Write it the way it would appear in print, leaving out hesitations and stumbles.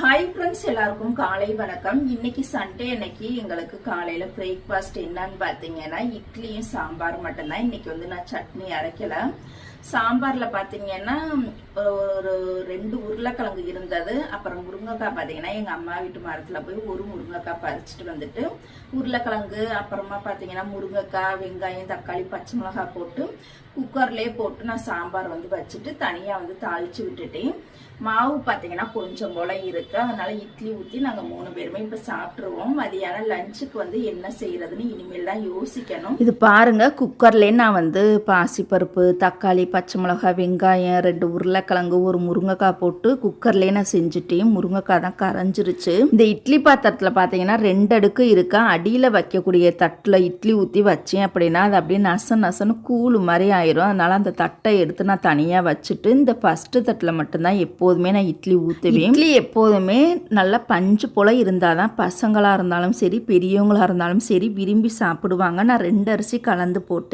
Hi friends, எல்லாருக்கும் காலை வணக்கம். இன்னைக்கு சண்டே. அன்னைக்கு எங்களுக்கு காலையில பிரேக்ஃபாஸ்ட் என்னன்னு பாத்தீங்கன்னா இட்லியும் சாம்பார் மட்டும்தான். இன்னைக்கு நான் சட்னி அரைக்கல. சாம்பார்ல பாத்தீங்கன்னா ஒரு 2 உருளைக்கிழங்கு இருந்தது. அப்புறம் முருங்கைக்காய் பாத்தீங்கன்னா எங்க அம்மா வீட்டு மரத்துல போய் ஒரு முருங்கைக்காய் பறிச்சுட்டு வந்துட்டு உருளைக்கிழங்கு அப்புறமா பாத்தீங்கன்னா முருங்கைக்காய், வெங்காயம், தக்காளி, பச்சை மிளகாய் போட்டு குக்கர்லயே போட்டு நான் சாம்பார் வச்சுட்டு தனியா தாளிச்சு விட்டுட்டேன். மாவு பாத்தீங்கன்னா கொஞ்சம் போல இருக்கு. அதனால இட்லி ஊத்தி நாங்க 3 பேருமே இப்ப சாப்பிட்டுருவோம். மதியானம் லஞ்சுக்கு என்ன செய்யறதுன்னு இனிமேல் தான் யோசிக்கணும். இது பாருங்க, குக்கர்லயே நான் பாசிப்பருப்பு, தக்காளி, பச்சை மிளகாய், வெங்காயம், 2 உருளைக்கிழங்கு, ஒரு முருங்கைக்காய் போட்டு குக்கர்லயே நான் செஞ்சுட்டேன். முருங்கைக்காய் தான் கரைஞ்சிருச்சு. இந்த இட்லி பாத்திரத்துல பாத்தீங்கன்னா 2 அடுக்கு இருக்கா. அடியில வைக்கக்கூடிய தட்டுல இட்லி ஊத்தி வச்சேன் அப்படின்னா அது அப்படியே நசன்னு கூழு மாதிரி ஆயிரும். அதனால அந்த தட்டை எடுத்து நான் தனியா வச்சுட்டு இந்த ஃபர்ஸ்ட் தட்டுல மட்டும்தான் எப்போதுமே நான் இட்லி ஊற்றுவேன். இட்லி எப்போதுமே நல்லா பஞ்சு போல இருந்தாதான் பசங்களா இருந்தாலும் சரி, பெரியவங்களா இருந்தாலும் சரி விரும்பி சாப்பிடுவாங்க. நான் 2 அரிசி கலந்து போட்டேன்.